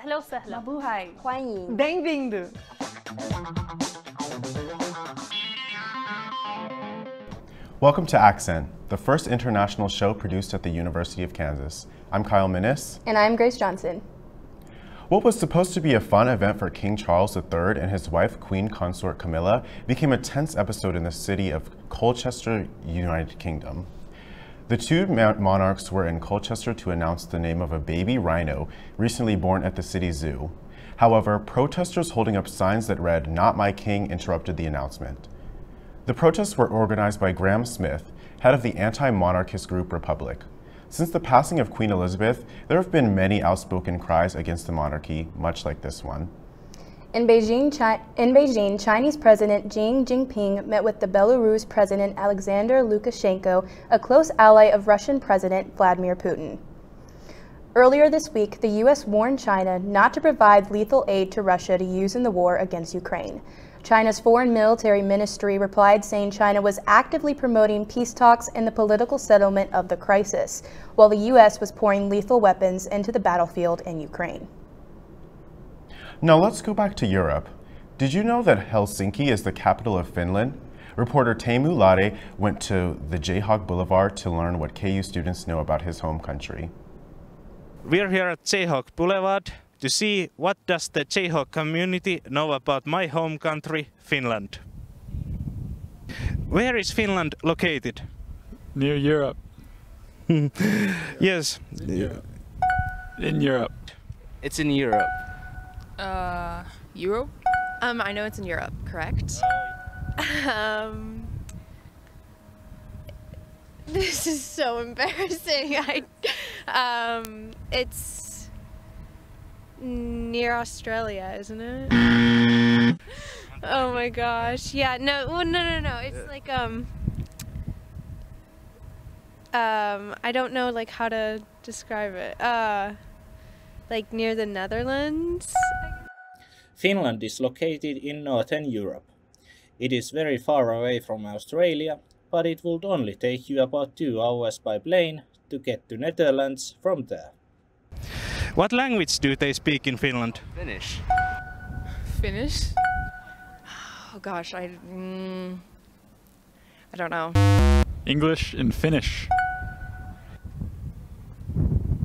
أهلا وسهلا. Mabuhay. 欢迎。 Bem-vindo. Welcome to Accent, the first international show produced at the University of Kansas. I'm Kyle Minnis. And I'm Grace Johnson. What was supposed to be a fun event for King Charles III and his wife, Queen Consort Camilla, became a tense episode in the city of Colchester, United Kingdom. The two monarchs were in Colchester to announce the name of a baby rhino recently born at the city zoo. However, protesters holding up signs that read, "Not my king," interrupted the announcement. The protests were organized by Graham Smith, head of the anti-monarchist group Republic. Since the passing of Queen Elizabeth, there have been many outspoken cries against the monarchy, much like this one. In Beijing, Chinese President Xi Jinping met with the Belarus President Alexander Lukashenko, a close ally of Russian President Vladimir Putin. Earlier this week, the U.S. warned China not to provide lethal aid to Russia to use in the war against Ukraine. China's Foreign Military Ministry replied saying China was actively promoting peace talks and the political settlement of the crisis, while the U.S. was pouring lethal weapons into the battlefield in Ukraine. Now let's go back to Europe. Did you know that Helsinki is the capital of Finland? Reporter Teemu Lade went to the Jayhawk Boulevard to learn what KU students know about his home country. We're here at Jayhawk Boulevard to see what does the Jayhawk community know about my home country, Finland. Where is Finland located? Near Europe. Yes. In Europe. It's in Europe. Europe? I know it's in Europe, correct? This is so embarrassing. It's near Australia, isn't it? Oh my gosh. Yeah, no. It's like I don't know like how to describe it. Like near the Netherlands. Finland is located in Northern Europe. It is very far away from Australia, but it would only take you about 2 hours by plane to get to Netherlands from there. What language do they speak in Finland? Finnish. Finnish? Oh gosh, I don't know. English and Finnish.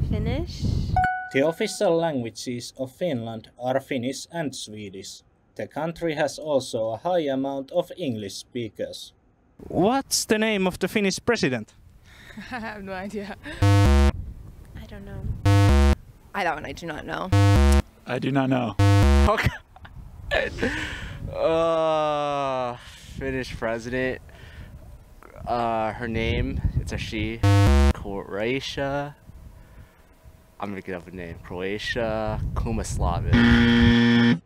Finnish? The official languages of Finland are Finnish and Swedish. The country has also a high amount of English speakers. What's the name of the Finnish president? I have no idea. I don't know. That one I do not know. I do not know. Okay. Finnish president. Her name, it's a she. Croatia. I'm making up a name. Croatia. Kumaslavin.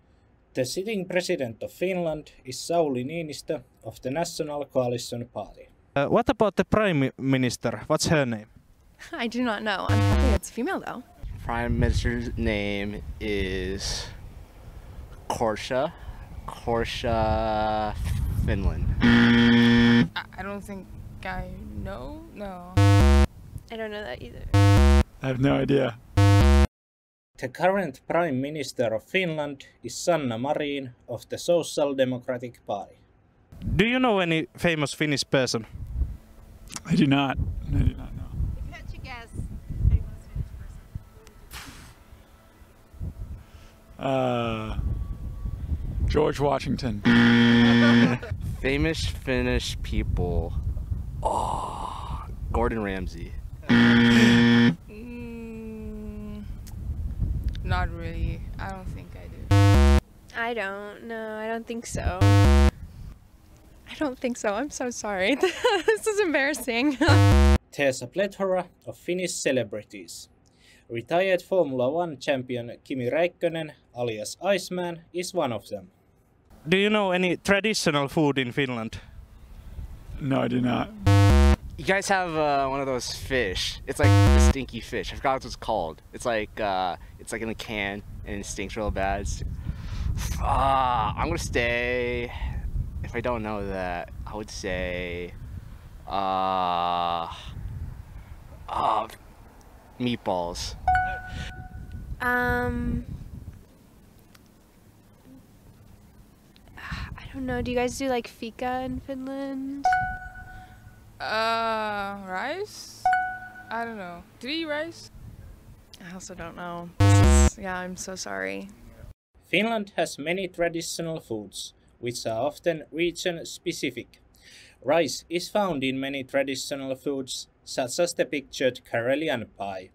The sitting president of Finland is Sauli Niinistö of the National Coalition Party. What about the prime minister? What's her name? I do not know. I'm happy it's female though. Prime minister's name is Korsha. Korsha, Finland. I don't think I know. No. I don't know that either. I have no idea. The current Prime Minister of Finland is Sanna Marin of the Social Democratic Party. Do you know any famous Finnish person? I do not. I do not know. Can't you guess? George Washington. Famous Finnish people. Oh, Gordon Ramsay. Not really. I don't think I do. I don't. No, I don't think so. I don't think so. I'm so sorry. This is embarrassing. There's a plethora of Finnish celebrities. Retired Formula 1 champion Kimi Räikkönen, alias Iceman, is one of them. Do you know any traditional food in Finland? No, I do not. You guys have one of those fish. It's like the stinky fish. I forgot what it's called. It's like in a can and it stinks real bad. I'm gonna stay. If I don't know that, I would say meatballs. don't know. Do you guys do like fika in Finland? Rice? I don't know. Do you eat rice? I also don't know. Yeah, I'm so sorry. Finland has many traditional foods, which are often region-specific. Rice is found in many traditional foods, such as the pictured Karelian pie.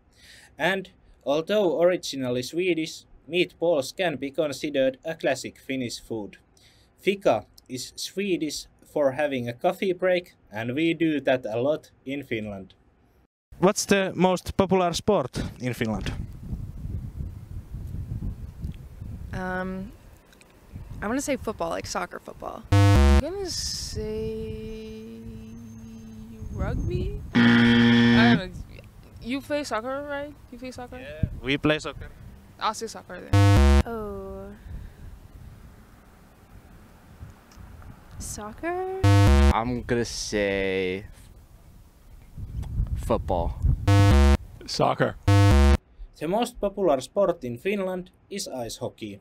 And, although originally Swedish, meatballs can be considered a classic Finnish food. Fika is Swedish for having a coffee break, and we do that a lot in Finland. What's the most popular sport in Finland? I want to say football, like soccer football. I'm gonna say rugby? I don't know. You play soccer, right? You play soccer? Yeah, we play soccer. I'll say soccer then. Oh. Soccer? I'm gonna say football. Soccer. The most popular sport in Finland is ice hockey.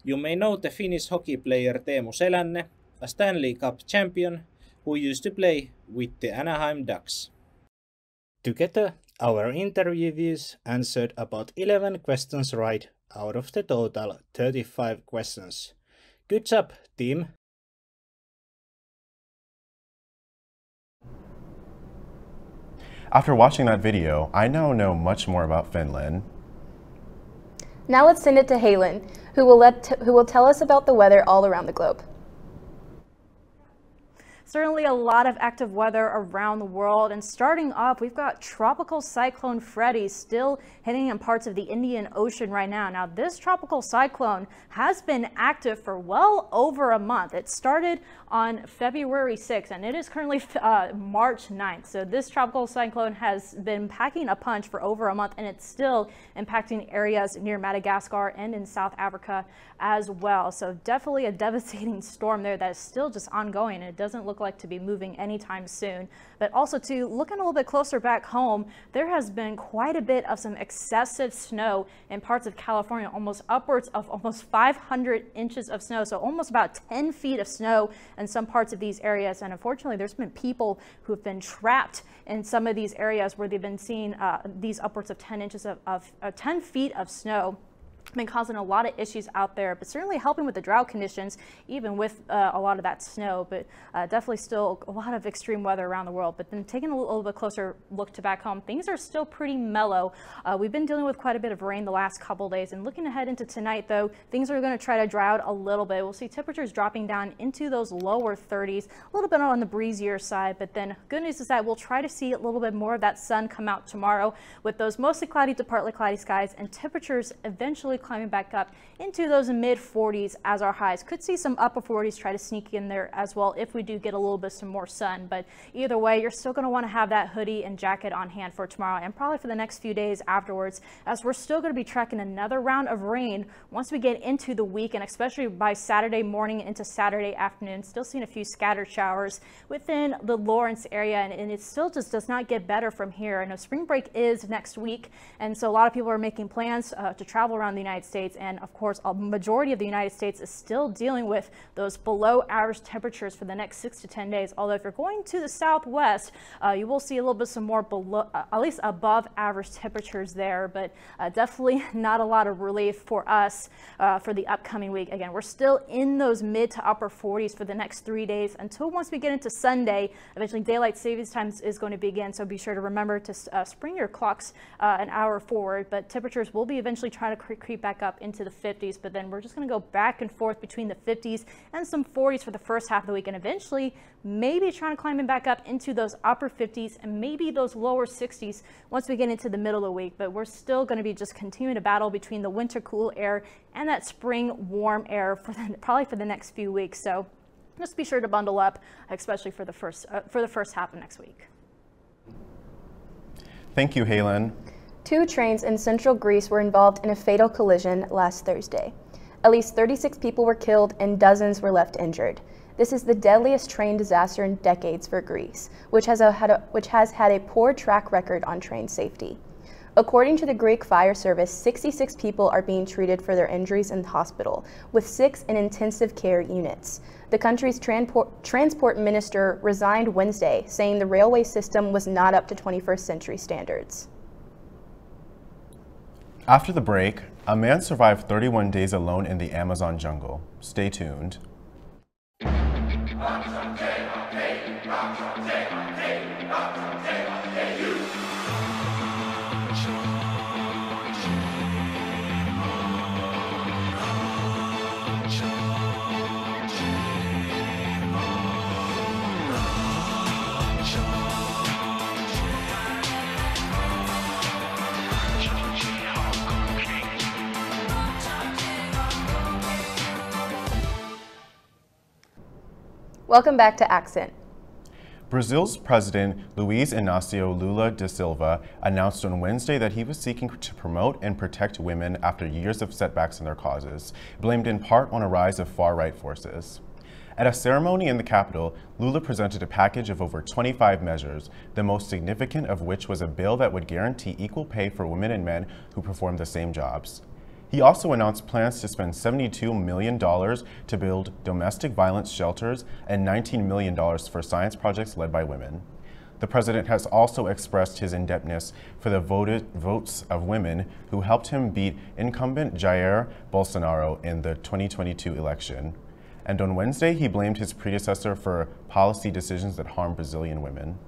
You may know the Finnish hockey player Teemu Selänne, a Stanley Cup champion who used to play with the Anaheim Ducks. Together, our interviewees answered about 11 questions right out of the total 35 questions. Good job, team! After watching that video, I now know much more about Finland. Now let's send it to Halen, who will tell us about the weather all around the globe. Certainly a lot of active weather around the world, and starting off, we've got Tropical Cyclone Freddy still hitting in parts of the Indian Ocean right now. Now, this tropical cyclone has been active for well over a month. It started on February 6th, and it is currently March 9th. So this tropical cyclone has been packing a punch for over a month, and it's still impacting areas near Madagascar and in South Africa as well. So definitely a devastating storm there that is still just ongoing, and it doesn't look like to be moving anytime soon. But also, too, looking a little bit closer back home, there has been quite a bit of some excessive snow in parts of California, almost upwards of almost 500 inches of snow. So almost about 10 feet of snow in some parts of these areas. And unfortunately, there's been people who have been trapped in some of these areas where they've been seeing these upwards of 10 inches of 10 feet of snow. Been causing a lot of issues out there, but certainly helping with the drought conditions, even with a lot of that snow. But definitely still a lot of extreme weather around the world. But then taking a little bit closer look to back home, things are still pretty mellow. We've been dealing with quite a bit of rain the last couple days, and looking ahead into tonight, though, things are going to try to dry out a little bit. We'll see temperatures dropping down into those lower 30s, a little bit on the breezier side. But then good news is that we'll try to see a little bit more of that sun come out tomorrow, with those mostly cloudy to partly cloudy skies, and temperatures eventually climbing back up into those mid 40s as our highs. Could see some upper 40s try to sneak in there as well if we do get a little bit some more sun. But either way, you're still going to want to have that hoodie and jacket on hand for tomorrow, and probably for the next few days afterwards, as we're still going to be tracking another round of rain once we get into the weekend, especially by Saturday morning into Saturday afternoon. Still seeing a few scattered showers within the Lawrence area, and it still just does not get better from here. I know spring break is next week, and so a lot of people are making plans to travel around the United States. And of course, a majority of the United States is still dealing with those below average temperatures for the next 6 to 10 days. Although if you're going to the Southwest, you will see a little bit some more below, at least above average temperatures there, but definitely not a lot of relief for us for the upcoming week. Again, we're still in those mid to upper 40s for the next 3 days until once we get into Sunday. Eventually daylight savings time is going to begin, so be sure to remember to spring your clocks an hour forward. But temperatures will be eventually trying to creep back up into the 50s, but then we're just going to go back and forth between the 50s and some 40s for the first half of the week, and eventually maybe trying to climb back up into those upper 50s and maybe those lower 60s once we get into the middle of the week. But we're still going to be just continuing to battle between the winter cool air and that spring warm air for probably for the next few weeks. So just be sure to bundle up, especially for the first half of next week. Thank you, Halen. 2 trains in central Greece were involved in a fatal collision last Thursday. At least 36 people were killed and dozens were left injured. This is the deadliest train disaster in decades for Greece, which has had a poor track record on train safety. According to the Greek Fire Service, 66 people are being treated for their injuries in the hospital, with 6 in intensive care units. The country's transport minister resigned Wednesday, saying the railway system was not up to 21st century standards. After the break, a man survived 31 days alone in the Amazon jungle. Stay tuned. Welcome back to Accent. Brazil's President Luiz Inácio Lula da Silva announced on Wednesday that he was seeking to promote and protect women after years of setbacks in their causes, blamed in part on a rise of far-right forces. At a ceremony in the capital, Lula presented a package of over 25 measures, the most significant of which was a bill that would guarantee equal pay for women and men who perform the same jobs. He also announced plans to spend $72 million to build domestic violence shelters and $19 million for science projects led by women. The president has also expressed his indebtedness for the votes of women who helped him beat incumbent Jair Bolsonaro in the 2022 election. And on Wednesday, he blamed his predecessor for policy decisions that harm Brazilian women.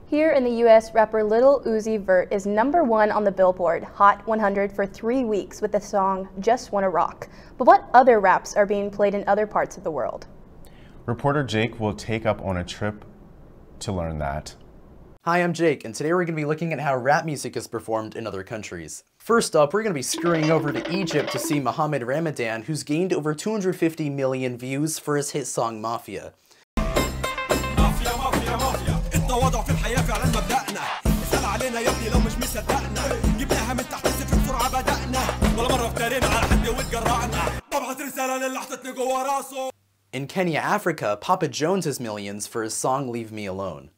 Here in the U.S., rapper Lil Uzi Vert is #1 on the Billboard Hot 100 for 3 weeks with the song Just Wanna Rock. But what other raps are being played in other parts of the world? Reporter Jake will take up on a trip to learn that. Hi, I'm Jake, and today we're going to be looking at how rap music is performed in other countries. First up, we're going to be scurrying over to Egypt to see Mohamed Ramadan, who's gained over 250 million views for his hit song Mafia. التواضع في الحياة فعلا مبدأنا اسأل علينا يا ابني لو مش مصدقنا جبناها من تحت الصفر بسرعة بدأنا ولا مرة افترينا على حد واتجرأنا ببعت رسالة للي حطتني جوا راسه. In Kenya, Africa, Papa Jones has millions for his song Leave Me Alone.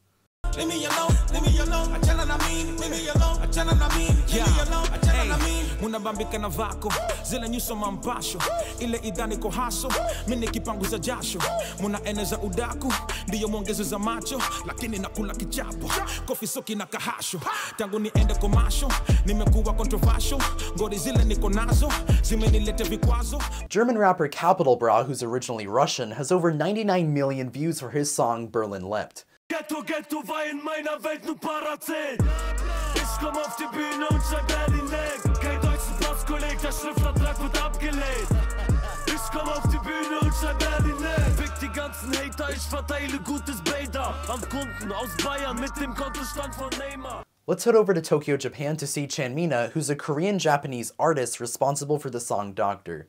Leave me alone, leave me alone. Achana na mimi, leave me alone. Achana na mimi, leave me alone. Achana na mimi. Munabambika na vako, zile nyuso mampasho. Ile idani ko haso, mimi kipanguza jasho. Munaeneza udaku, ndiyo mwongezo za macho, lakini nakula kichapo. Kofi soki na kahasho, tangu niende komasho, nimekuwa controversial. Ngori zile niko nazo, zimenilete vikwazo. German rapper Capital Bra, who's originally Russian, has over 99 million views for his song Berlin Leapt. Ghetto war in meiner Welt nur Parazell. Ich komm auf die Bühne und schreib Berlin weg. Kein deutschen Postkolleg, der Schriftvertrag wird abgelehnt. Ich komm auf die Bühne und schreib Berlin weg. Fick die ganzen Hater, ich verteile gutes Bader an Kunden aus Bayern mit dem Kontostand von Neymar. Let's head over to Tokyo, Japan to see Chanmina, who's a Korean-Japanese artist responsible for the song Doctor.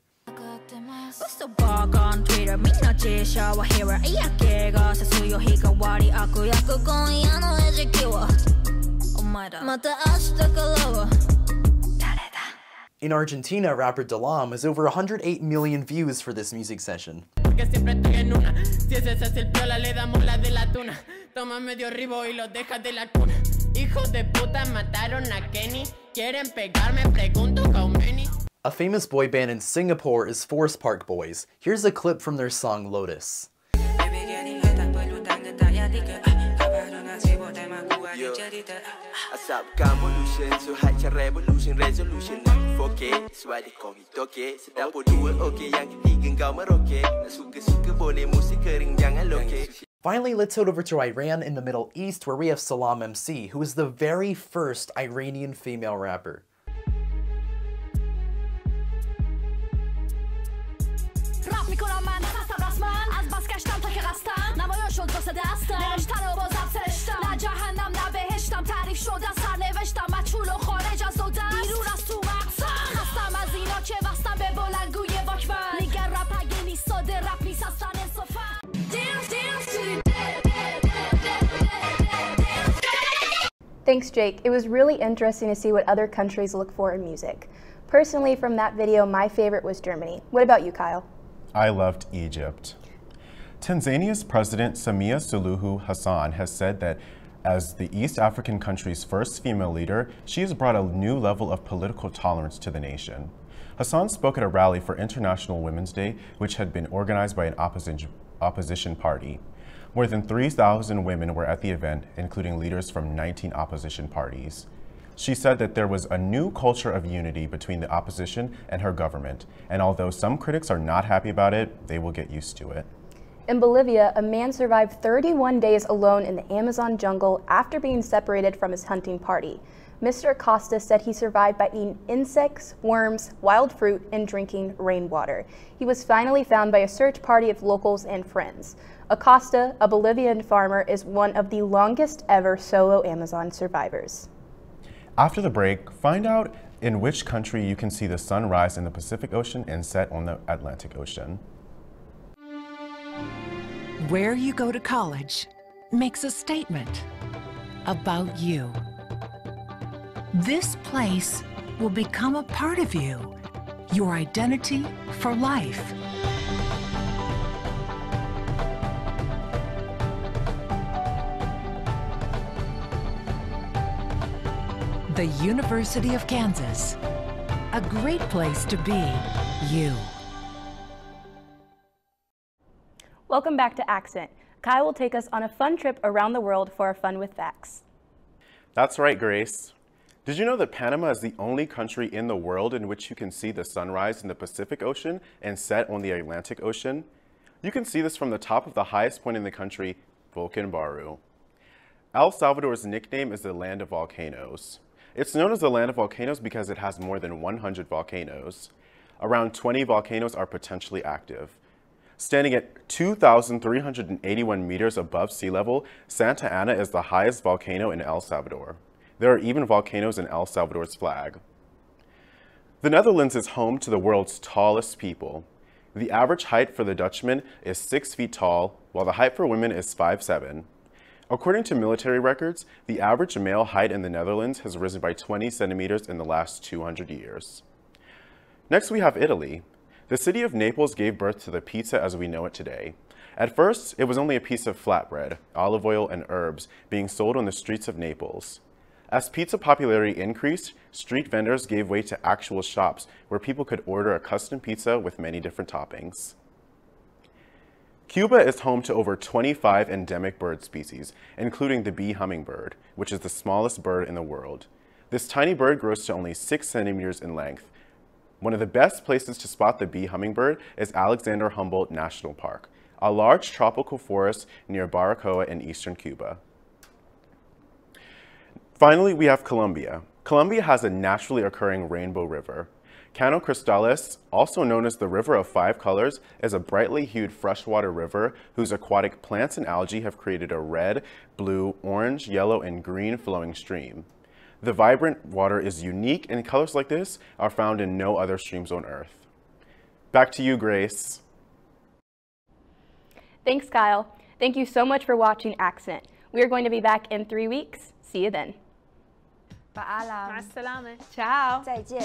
In Argentina, rapper Dalam has over 108 million views for this music session. A famous boy band in Singapore is Forest Park Boys. Here's a clip from their song Lotus. Finally, let's head over to Iran in the Middle East, where we have Salam MC, who is the very first Iranian female rapper. Thanks, Jake. It was really interesting to see what other countries look for in music. Personally, from that video, my favorite was Germany. What about you, Kyle? I loved Egypt. Tanzania's President Samia Suluhu Hassan has said that As the East African country's first female leader, she has brought a new level of political tolerance to the nation. Hassan spoke at a rally for International Women's Day, which had been organized by an opposition party. More than 3,000 women were at the event, including leaders from 19 opposition parties. She said that there was a new culture of unity between the opposition and her government, and although some critics are not happy about it, they will get used to it. In Bolivia, a man survived 31 days alone in the Amazon jungle after being separated from his hunting party. Mr. Acosta said he survived by eating insects, worms, wild fruit, and drinking rainwater. He was finally found by a search party of locals and friends. Acosta, a Bolivian farmer, is one of the longest ever solo Amazon survivors. After the break, find out in which country you can see the sun rise in the Pacific Ocean and set on the Atlantic Ocean. Where you go to college makes a statement about you. This place will become a part of you, your identity for life. The University of Kansas, a great place to be you. Welcome back to Accent. Kyle will take us on a fun trip around the world for our Fun with Facts. That's right, Grace. Did you know that Panama is the only country in the world in which you can see the sunrise in the Pacific Ocean and set on the Atlantic Ocean? You can see this from the top of the highest point in the country, Volcan Baru. El Salvador's nickname is the Land of Volcanoes. It's known as the Land of Volcanoes because it has more than 100 volcanoes. Around 20 volcanoes are potentially active. Standing at 2,381 meters above sea level, Santa Ana is the highest volcano in El Salvador. There are even volcanoes in El Salvador's flag. The Netherlands is home to the world's tallest people. The average height for the Dutchmen is 6 feet tall, while the height for women is 5'7". According to military records, the average male height in the Netherlands has risen by 20 centimeters in the last 200 years. Next, we have Italy. The city of Naples gave birth to the pizza as we know it today. At first, it was only a piece of flatbread, olive oil, and herbs being sold on the streets of Naples. As pizza popularity increased, street vendors gave way to actual shops where people could order a custom pizza with many different toppings. Cuba is home to over 25 endemic bird species, including the bee hummingbird, which is the smallest bird in the world. This tiny bird grows to only 6 centimeters in length. One of the best places to spot the bee hummingbird is Alexander Humboldt National Park, a large tropical forest near Baracoa in eastern Cuba. Finally, we have Colombia. Colombia has a naturally occurring rainbow river. Cano Cristales, also known as the River of Five Colors, is a brightly hued freshwater river whose aquatic plants and algae have created a red, blue, orange, yellow, and green flowing stream. The vibrant water is unique, and colors like this are found in no other streams on Earth. Back to you, Grace. Thanks, Kyle. Thank you so much for watching Accent. We are going to be back in 3 weeks. See you then. Paalam. Assalame. Ciao. 再见。